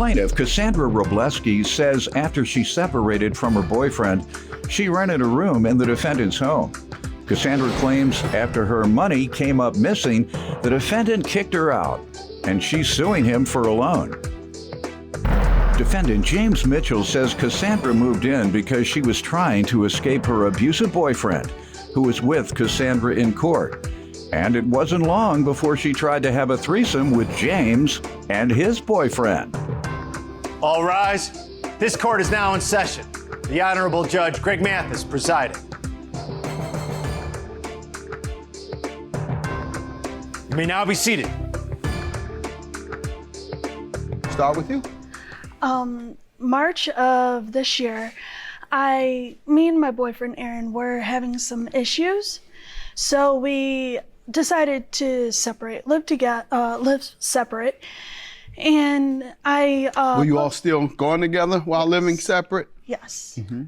plaintiff, Cassandra Robleski, says after she separated from her boyfriend, she rented a room in the defendant's home. Cassandra claims after her money came up missing, the defendant kicked her out, and she's suing him for a loan. Defendant James Mitchell says Cassandra moved in because she was trying to escape her abusive boyfriend, who was with Cassandra in court. And it wasn't long before she tried to have a threesome with James and his boyfriend. All rise. This court is now in session. The Honorable Judge Greg Mathis presiding. You may now be seated. Start with you. March of this year, me and my boyfriend Aaron were having some issues, so we decided to separate, live separate, and Were you all still going together while living separate? Yes. Mm-hmm.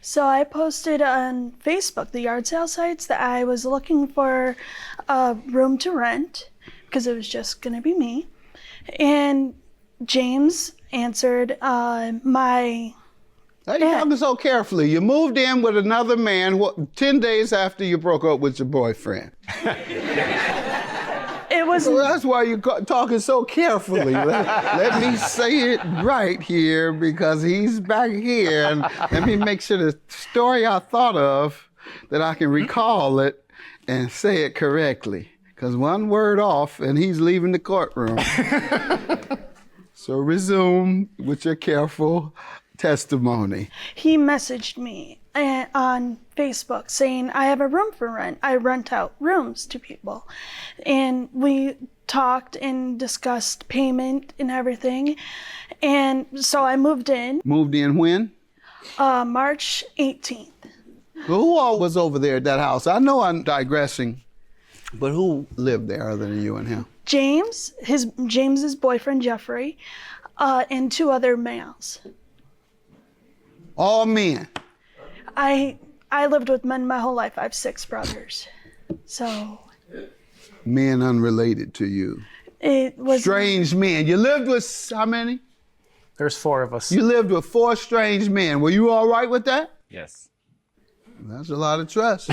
So I posted on Facebook, the yard sale sites, that I was looking for a room to rent because it was just gonna be me, and James answered my. Hey, you're talking so carefully. You moved in with another man 10 days after you broke up with your boyfriend. It was. Well, that's why you're talking so carefully. Let me say it right here because he's back here. And let me make sure the story I thought of, that I can recall it and say it correctly. Because one word off and he's leaving the courtroom. So resume with your careful testimony. He messaged me on Facebook saying, I have a room for rent. I rent out rooms to people. And we talked and discussed payment and everything. And so I moved in. Moved in when? March 18th. Well, who all was over there at that house? I know I'm digressing, but who lived there other than you and him? James's boyfriend, Jeffrey, and 2 other males. All men? I lived with men my whole life. I have 6 brothers. So. Men unrelated to you. It was. Strange men. You lived with how many? There's 4 of us. You lived with 4 strange men. Were you all right with that? Yes. That's a lot of trust.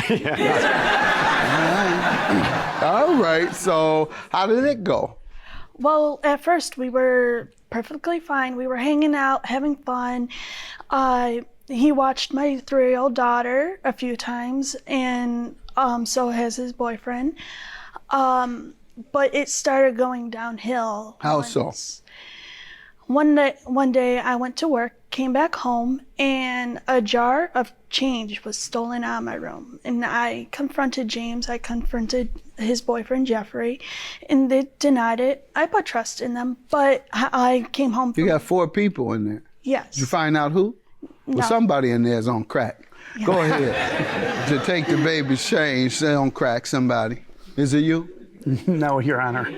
All right. So how did it go? Well, at first we were perfectly fine. We were hanging out, having fun. He watched my 3-year-old daughter a few times, and so has his boyfriend. But it started going downhill. How so? One day I went to work, came back home, and a jar of change was stolen out of my room. And I confronted James, I confronted his boyfriend Jeffrey, and they denied it. I put trust in them, but I came home. You got 4 people in there. Yes. Did you find out who? No. Well, somebody in there is on crack. Yeah. Go ahead. To take the baby's change, say on crack, somebody. Is it you? No, Your Honor.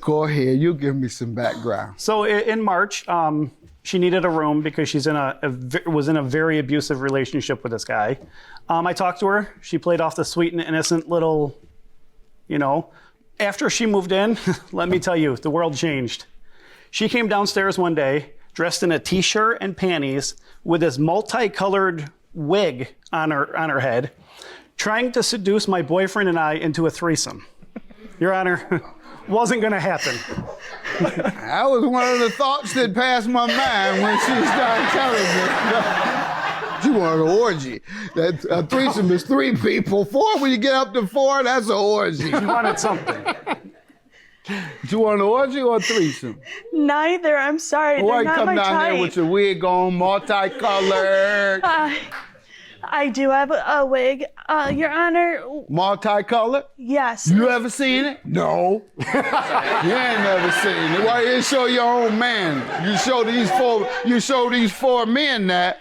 Go ahead, you give me some background. So in March, she needed a room because she's was in a very abusive relationship with this guy. I talked to her. She played off the sweet and innocent little, After she moved in, let me tell you, the world changed. She came downstairs one day, dressed in a t-shirt and panties with this multicolored wig on her head, trying to seduce my boyfriend and I into a threesome. Your Honor, wasn't gonna happen. That was one of the thoughts that passed my mind when she started telling me. She wanted an orgy. That a threesome is 3 people. 4, when you get up to 4, that's an orgy. She wanted something. Do you want an orgy or a threesome? Neither, I'm sorry. Why They're not come my down type. there with your wig on, multicolored? I do have a wig. Your Honor. Multicolored? Yes. You ever seen it? No. You ain't never seen it. Why you didn't show your own man? You show these 4 men that.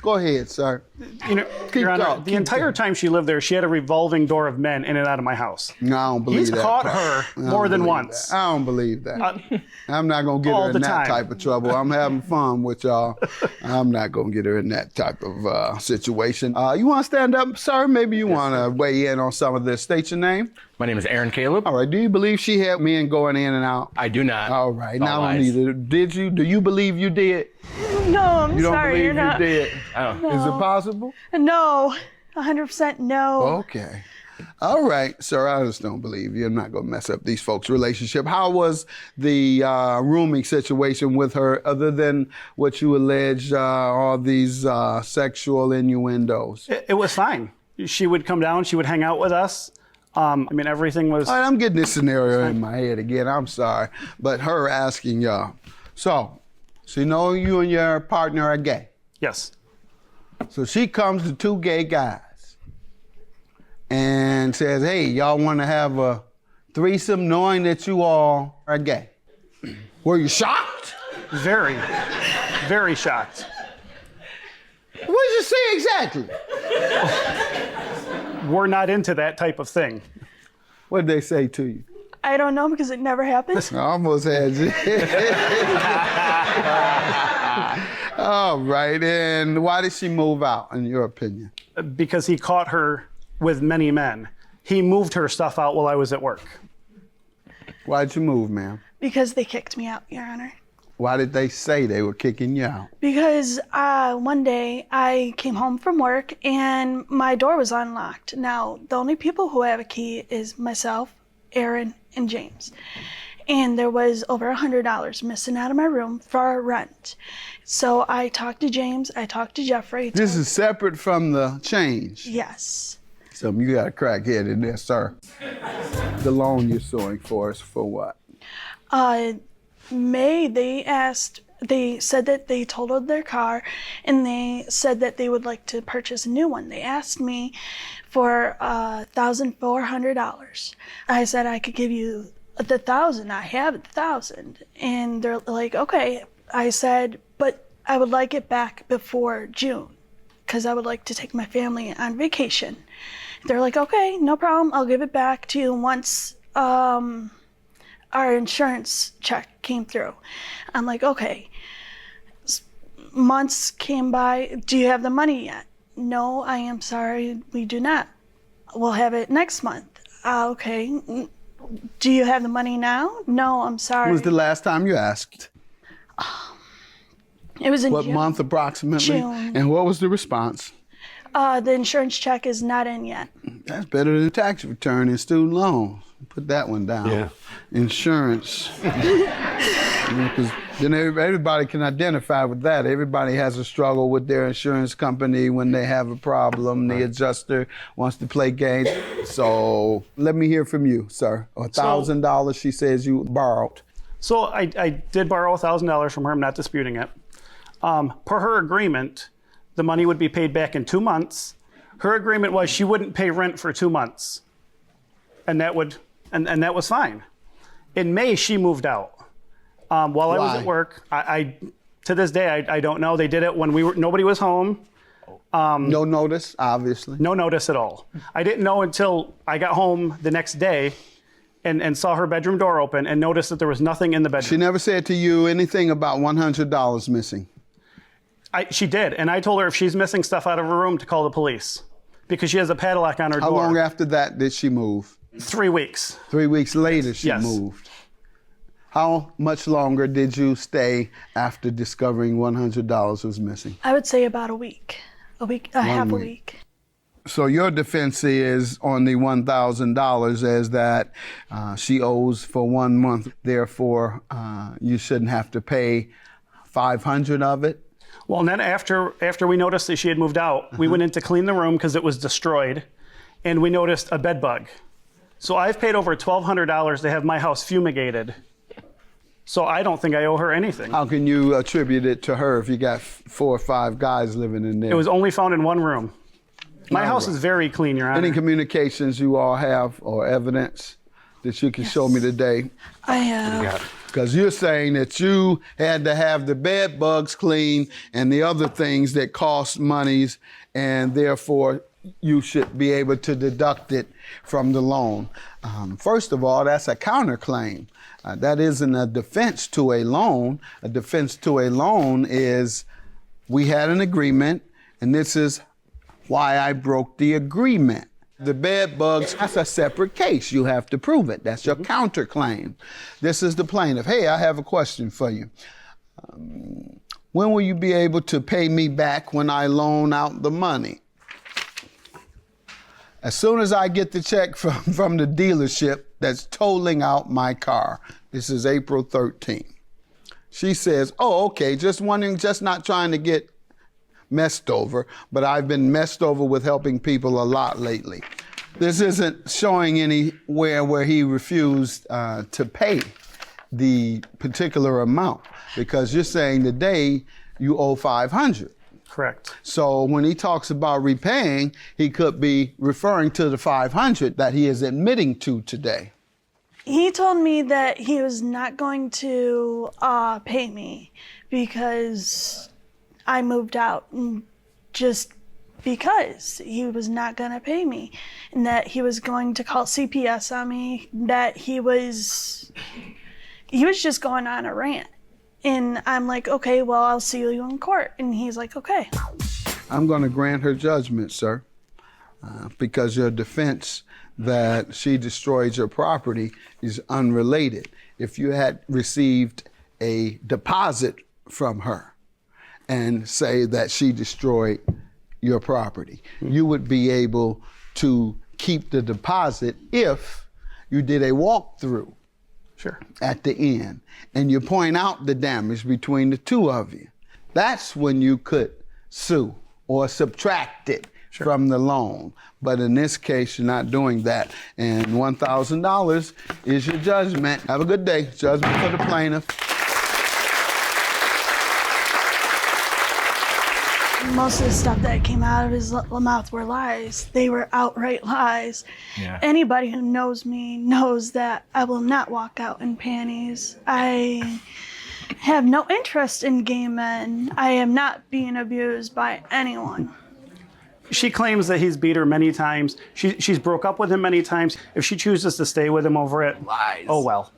Go ahead, sir. You know, Keep Your Honor, going, the keep entire going. time she lived there, she had a revolving door of men in and out of my house. No, I don't believe He's that. caught part. her I don't more than believe once. that. I don't believe that. I'm not going to get all her in the that time. type of trouble. I'm having fun with y'all. I'm not going to get her in that type of situation. You want to stand up, sir? Maybe you want to weigh in on some of this. State your name. My name is Aaron Caleb. All right. Do you believe she had men going in and out? I do not. All right. All Now, I don't lies. either. Did you? Do you believe you did? No, I'm You don't sorry. believe You're not. you did? Oh. Is it possible? No, 100% no. Okay. All right, sir, I just don't believe you. I'm not going to mess up these folks' relationship. How was the rooming situation with her, other than what you alleged, all these sexual innuendos? It was fine. She would come down, she would hang out with us. I mean, everything was. All right, I'm getting this scenario in my head again. I'm sorry. But her asking y'all. So, she know you and your partner are gay. Yes. So she comes to two gay guys and says, hey, y'all want to have a threesome knowing that you all are gay. Were you shocked? Very, very shocked. What did you say exactly? We're not into that type of thing. What did they say to you? I don't know because it never happened. I almost had you. All right, and why did she move out, in your opinion? Because he caught her with many men. He moved her stuff out while I was at work. Why'd you move, ma'am? Because they kicked me out, Your Honor. Why did they say they were kicking you out? Because one day I came home from work and my door was unlocked. Now, the only people who have a key is myself, Aaron, and James. And there was over $100 missing out of my room for our rent. So I talked to James, I talked to Jeffrey. This is separate from the change. Yes. So you got a crackhead in there, sir. The loan you're suing for is for what? They said that they totaled their car and they said that they would like to purchase a new one. They asked me for $1,400. I said I could give you the $1,000. I have $1,000. And they're like, okay. I said, but I would like it back before June because I would like to take my family on vacation. They're like, okay, no problem. I'll give it back to you once our insurance check came through. I'm like, okay. Months came by. Do you have the money yet? No, I am sorry, we do not. We'll have it next month. Okay. Do you have the money now? No, I'm sorry. When was the last time you asked? It was in What June. month approximately? June. And what was the response? The insurance check is not in yet. That's better than tax return and student loans. Put that one down. Yeah. Insurance. Because then everybody can identify with that. Everybody has a struggle with their insurance company when they have a problem. The adjuster wants to play games. So let me hear from you, sir. $1,000 she says you borrowed. So I did borrow $1,000 from her. I'm not disputing it. Per her agreement, the money would be paid back in 2 months. Her agreement was she wouldn't pay rent for 2 months. And that was fine. In May, she moved out. While I was at work, I to this day, I don't know. They did it when nobody was home. No notice, obviously. No notice at all. I didn't know until I got home the next day and saw her bedroom door open and noticed that there was nothing in the bedroom. She never said to you anything about $100 missing. She did, and I told her if she's missing stuff out of her room to call the police because she has a padlock on her How door. long after that did she move? 3 weeks. 3 weeks later she Yes. moved. How much longer did you stay after discovering $100 was missing? I would say about a week. Half a week. week. So your defense is on the $1,000 as that she owes for 1 month. Therefore, you shouldn't have to pay $500 of it. Well, and then after we noticed that she had moved out, we went in to clean the room because it was destroyed, and we noticed a bed bug. So I've paid over $1,200 to have my house fumigated. So I don't think I owe her anything. How can you attribute it to her if you got 4 or 5 guys living in there? It was only found in one room. My house is very clean, Your Honor. Any communications you all have or evidence that you can show me today? I have. Because you're saying that you had to have the bed bugs cleaned and the other things that cost monies, and therefore you should be able to deduct it from the loan. First of all, that's a counterclaim. That isn't a defense to a loan. A defense to a loan is, we had an agreement, and this is why I broke the agreement. The bed bugs, that's a separate case. You have to prove it. That's your counterclaim. This is the plaintiff. Hey, I have a question for you. When will you be able to pay me back when I loan out the money? As soon as I get the check from the dealership that's totaling out my car. This is April 13th. She says, oh, okay, just wondering, just not trying to get messed over, but I've been messed over with helping people a lot lately. This isn't showing anywhere where he refused to pay the particular amount, because you're saying today you owe $500. Correct. So when he talks about repaying, he could be referring to the $500 that he is admitting to today. He told me that he was not going to pay me because I moved out, and just because he was not going to pay me, and that he was going to call CPS on me, that he was just going on a rant. And I'm like, okay, well, I'll see you in court. And he's like, okay. I'm going to grant her judgment, sir, because your defense that she destroyed your property is unrelated. If you had received a deposit from her and say that she destroyed your property, you would be able to keep the deposit if you did a walkthrough. Sure. At the end, and you point out the damage between the two of you. That's when you could sue or subtract it from the loan. But in this case, you're not doing that. And $1,000 is your judgment. Have a good day. Judgment for the plaintiff. Most of the stuff that came out of his mouth were lies. They were outright lies. Yeah. Anybody who knows me knows that I will not walk out in panties. I have no interest in gay men. I am not being abused by anyone. She claims that he's beat her many times. She's broke up with him many times. If she chooses to stay with him over it, Lies. oh well.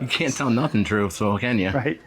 You can't tell nothing true, so can you? Right?